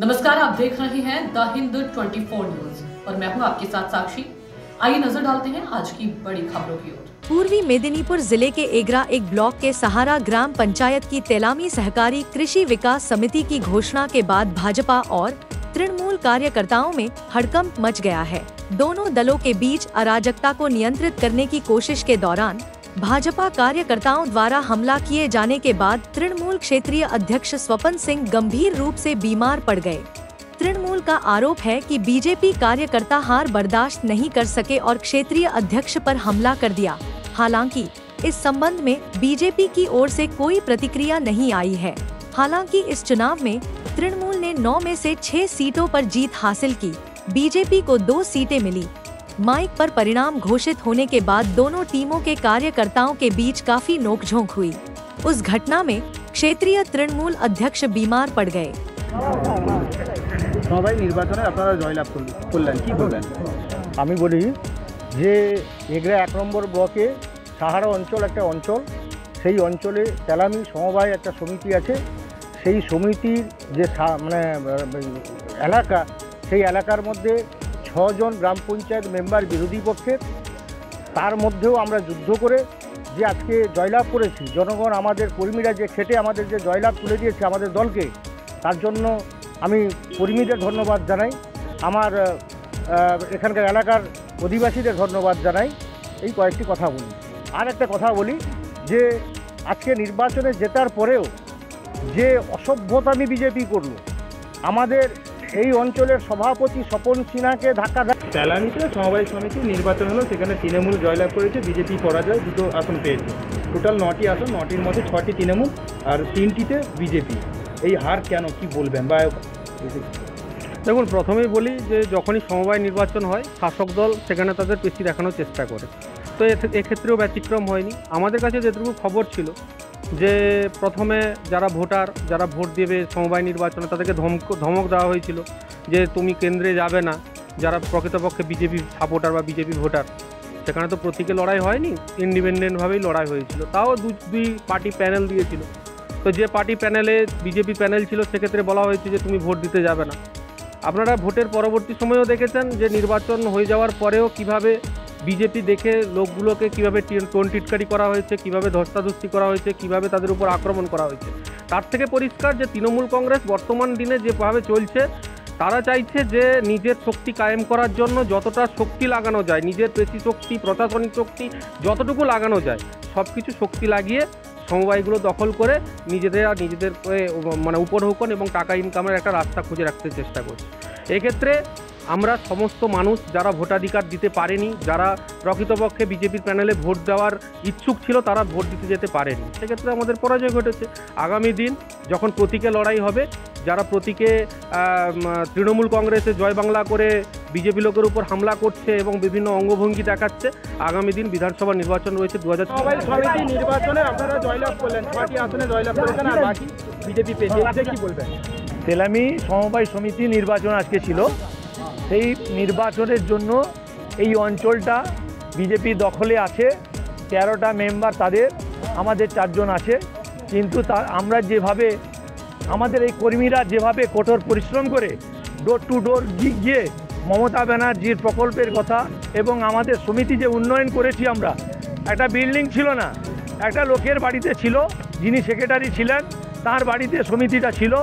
नमस्कार, आप देख रहे हैं द हिंद 24 न्यूज और मैं हूं आपके साथ साक्षी। आइए नजर डालते हैं आज की बड़ी खबरों की ओर। पूर्वी मेदिनीपुर जिले के एगरा एक ब्लॉक के सहारा ग्राम पंचायत की तेलामी सहकारी कृषि विकास समिति की घोषणा के बाद भाजपा और तृणमूल कार्यकर्ताओं में हड़कंप मच गया है। दोनों दलों के बीच अराजकता को नियंत्रित करने की कोशिश के दौरान भाजपा कार्यकर्ताओं द्वारा हमला किए जाने के बाद तृणमूल क्षेत्रीय अध्यक्ष स्वपन सिंह गंभीर रूप से बीमार पड़ गए। तृणमूल का आरोप है कि बीजेपी कार्यकर्ता हार बर्दाश्त नहीं कर सके और क्षेत्रीय अध्यक्ष पर हमला कर दिया। हालांकि इस संबंध में बीजेपी की ओर से कोई प्रतिक्रिया नहीं आई है। हालांकि इस चुनाव में तृणमूल ने 9 में से 6 सीटों पर जीत हासिल की। बीजेपी को 2 सीटें मिली। माइक पर परिणाम घोषित होने के बाद दोनों टीमों के कार्यकर्ताओं के बीच काफी नोकझोंक हुई। उस घटना में क्षेत्रीय तृणमूल अध्यक्ष बीमार पड़ गए। সবাই নির্বাচনে আপনারা জয়লাভ করলেন, কি বলবেন? আমি বলি যে এগরা 1 নম্বর ব্লকে সাহারা অঞ্চল একটা অঞ্চল, সেই অঞ্চলে তেলামি সমবায় একটা সমিতি আছে। সেই সমিতির যে মানে এলাকা, সেই এলাকার মধ্যে 6 জন গ্রাম পঞ্চায়েত মেম্বার বিরোধী পক্ষের। তার মধ্যেও আমরা যুদ্ধ করে যে আজকে জয়লাভ করেছি, জনগণ আমাদের কর্মীরা যে খেটে আমাদের যে জয়লাভ তুলে দিয়েছে আমাদের দলকে, তার জন্য আমি কর্মীদের ধন্যবাদ জানাই, আমার এখানকার এলাকার অধিবাসীদের ধন্যবাদ জানাই। এই কয়েকটি কথা বলি। আর একটা কথা বলি যে আজকে নির্বাচনে জেতার পরেও যে অসভ্যতামি বিজেপি করলো, আমাদের এই অঞ্চলের সভাপতি স্বপন সিনহাকে ধাক্কা দেয়। তেলানিতে সমবায় সমিতি নির্বাচন হলো, সেখানে তৃণমূল জয়লাভ করেছে, বিজেপি পরাজয়, 2টো আসন পেয়েছে। টোটাল 9টি আসন, 9টির মধ্যে 6টি তৃণমূল আর 3টিতে বিজেপি। এই হার কেন, কি বলবেন? বা দেখুন, প্রথমেই বলি যে যখনই সমবায় নির্বাচন হয় শাসক দল সেখানে তাদের পেশি দেখানোর চেষ্টা করে, তো এক্ষেত্রেও ব্যতিক্রম হয়নি। আমাদের কাছে যেটুকু খবর ছিল যে প্রথমে যারা ভোটার, যারা ভোট দেবে সমবায় নির্বাচনে, তাদেরকে ধমক দেওয়া হয়েছিল যে তুমি কেন্দ্রে যাবে না, যারা প্রকৃতপক্ষে বিজেপি সাপোর্টার বা বিজেপি ভোটার। সেখানে তো প্রতীকে লড়াই হয়নি, ইন্ডিপেন্ডেন্টভাবেই লড়াই হয়েছিল। তাও দুই পার্টি প্যানেল দিয়েছিল। তো যে পার্টি প্যানেলে বিজেপি প্যানেল ছিল, সেক্ষেত্রে বলা হয়েছে যে তুমি ভোট দিতে যাবে না। আপনারা ভোটের পরবর্তী সময়েও দেখেছেন যে নির্বাচন হয়ে যাওয়ার পরেও কিভাবে বিজেপি দেখে লোকগুলোকে কিভাবে টিটকারি করা হয়েছে, কিভাবে ধস্তাধস্তি করা হয়েছে, কিভাবে তাদের উপর আক্রমণ করা হয়েছে। তার থেকে পরিষ্কার যে তৃণমূল কংগ্রেস বর্তমান দিনে যেভাবে চলছে, তারা চাইছে যে নিজের শক্তি কায়েম করার জন্য যতটা শক্তি লাগানো যায়, নিজের পেশি শক্তি, প্রশাসনিক শক্তি যতটুকু লাগানো যায়, সব কিছু শক্তি লাগিয়ে সমবায়গুলো দখল করে নিজেদের মানে উপঢৌকন এবং টাকা ইনকামের একটা রাস্তা খুঁজে রাখতে চেষ্টা করছে। এক্ষেত্রে আমরা সমস্ত মানুষ যারা ভোটাধিকার দিতে পারেনি, যারা প্রকৃতপক্ষে বিজেপির প্যানেলে ভোট দেওয়ার ইচ্ছুক ছিল, তারা ভোট দিতে যেতে পারেনি। সেক্ষেত্রে আমাদের পরাজয় ঘটেছে। আগামী দিন যখন প্রতীকে লড়াই হবে, যারা প্রতীকে তৃণমূল কংগ্রেসে জয় বাংলা করে বিজেপি লোকের উপর হামলা করছে এবং বিভিন্ন অঙ্গভঙ্গি দেখাচ্ছে, আগামী দিন বিধানসভা নির্বাচন রয়েছে 2024 নির্বাচনে আপনারা জয়লাভ করলেন, 6টি আসনে জয়লাভ করেছেন, আর বাকি বিজেপি পেয়েছে, কি বলবেন? তেলামি সমবায় সমিতি নির্বাচন আজকে ছিল। সেই নির্বাচনের জন্য এই অঞ্চলটা বিজেপি দখলে আছে। 13টা মেম্বার তাদের, আমাদের 4 জন আছে। কিন্তু আমরা যেভাবে আমাদের এই কর্মীরা যেভাবে কঠোর পরিশ্রম করে ডোর টু ডোর গিয়ে মমতা ব্যানার্জির প্রকল্পের কথা এবং আমাদের সমিতি যে উন্নয়ন করেছি, আমরা একটা বিল্ডিং ছিল না, একটা লোকের বাড়িতে ছিল, যিনি সেক্রেটারি ছিলেন তার বাড়িতে সমিতিটা ছিল,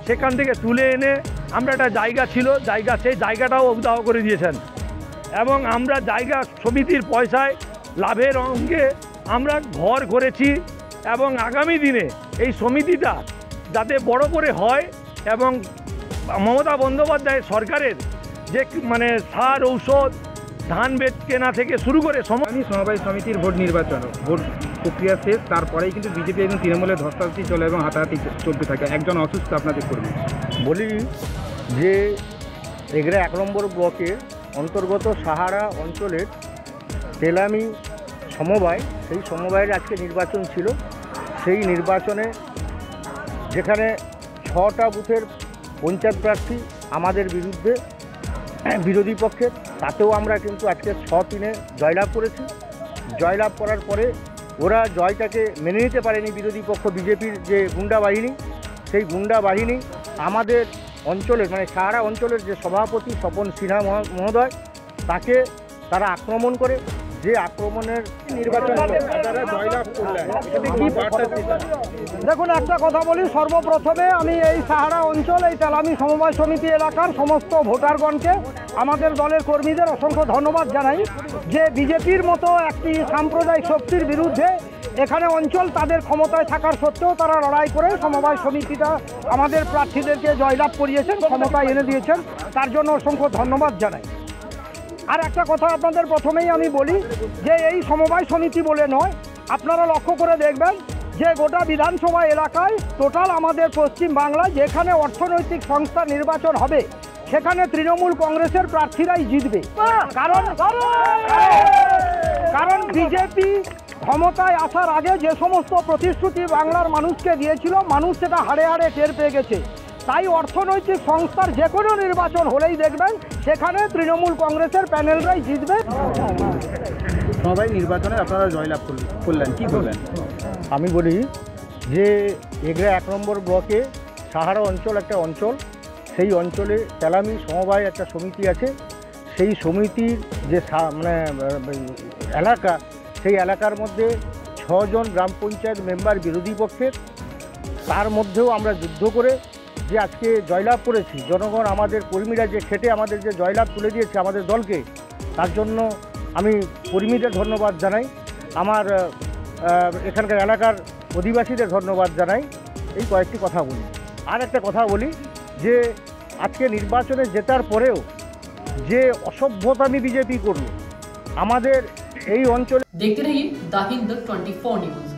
সেখান থেকে তুলে এনে আমরা একটা জায়গা ছিল, সেই জায়গাটাও উদাহ করে দিয়েছেন। এবং আমরা জায়গা সমিতির পয়সায় লাভের অঙ্গে আমরা ঘর করেছি। এবং আগামী দিনে এই সমিতিটা যাতে বড় করে হয় এবং মমতা বন্দ্যোপাধ্যায় সরকারের যে মানে সার, ঔষধ, ধান বেচ কেনা থেকে শুরু করে সমবায় সমিতির ভোট নির্বাচন, ভোট প্রক্রিয়া শেষ, তারপরেই কিন্তু বিজেপি এবং তৃণমূলের ধস্তাধস্তি চলে এবং হাতাহাতি চলতে থাকে। একজন অসুস্থ আপনাদের কর্মী। বলি যে এগরা 1 নম্বর ব্লকের অন্তর্গত সাহারা অঞ্চলের তেলামি সমবায়, সেই সমবায়ের আজকে নির্বাচন ছিল। সেই নির্বাচনে যেখানে 6টা বুথের পঞ্চায়েত প্রার্থী আমাদের বিরুদ্ধে বিরোধী পক্ষের, তাতেও আমরা কিন্তু আজকে 6-3-এ জয়লাভ করেছি। জয়লাভ করার পরে ওরা জয়টাকে মেনে নিতে পারেনি বিরোধী পক্ষ, বিজেপির যে গুন্ডা বাহিনী, সেই গুন্ডা বাহিনী আমাদের অঞ্চলের মানে সাহারা অঞ্চলের যে সভাপতি স্বপন সিনহা মহোদয়, তাকে তারা আক্রমণ করে, যে আক্রমণের নির্বাচন তারা জয়লাভ করলেন। দেখুন, একটা কথা বলি, সর্বপ্রথমে আমি এই সাহারা অঞ্চল, এই তেলামি সমবায় সমিতি এলাকার সমস্ত ভোটারগণকে, আমাদের দলের কর্মীদের অসংখ্য ধন্যবাদ জানাই যে বিজেপির মতো একটি সাম্প্রদায়িক শক্তির বিরুদ্ধে এখানে অঞ্চল তাদের ক্ষমতায় থাকার সত্ত্বেও তারা লড়াই করে সমবায় সমিতিটা আমাদের প্রার্থীদেরকে জয়লাভ করিয়েছেন, ক্ষমতায় এনে দিয়েছেন, তার জন্য অসংখ্য ধন্যবাদ জানাই। আর একটা কথা আপনাদের প্রথমেই আমি বলি যে এই সমবায় সমিতি বলে নয়, আপনারা লক্ষ্য করে দেখবেন যে গোটা বিধানসভা এলাকায় টোটাল আমাদের পশ্চিম বাংলায় যেখানে অর্থনৈতিক সংস্থা নির্বাচন হবে সেখানে তৃণমূল কংগ্রেসের প্রার্থীরাই জিতবে। কারণ বিজেপি ক্ষমতায় আসার আগে যে সমস্ত প্রতিশ্রুতি বাংলার মানুষকে দিয়েছিল, মানুষ সেটা হাড়ে হাড়ে টের পেয়ে গেছে। তাই অর্থনৈতিক সংস্থার যে কোনো নির্বাচন হলেই দেখবেন সেখানে তৃণমূল কংগ্রেসের প্যানেলরাই জিতবে। সবাই নির্বাচনে আপনারা জয়লাভ করলেন, কি বলবেন? আমি বলি যে এগরা 1 নম্বর ব্লকে সাহারা অঞ্চল একটা অঞ্চল, সেই অঞ্চলে তেলামি সমবায় একটা সমিতি আছে। সেই সমিতির যে মানে এলাকা, সেই এলাকার মধ্যে 6 জন গ্রাম পঞ্চায়েত মেম্বার বিরোধী পক্ষের, তার মধ্যেও আমরা যুদ্ধ করে যে আজকে জয়লাভ করেছি। জনগণ, আমাদের কর্মীরা যে খেটে আমাদের যে জয়লাভ তুলে দিয়েছে আমাদের দলকে, তার জন্য আমি কর্মীদের ধন্যবাদ জানাই, আমার এখানকার এলাকার অধিবাসীদের ধন্যবাদ জানাই। এই কয়েকটি কথা বলি। আর একটা কথা বলি যে আজকে নির্বাচনে জেতার পরেও যে অসভ্যতামি বিজেপি করলো আমাদের এই অঞ্চলে। देखते रहिए द हिंद 24 न्यूज।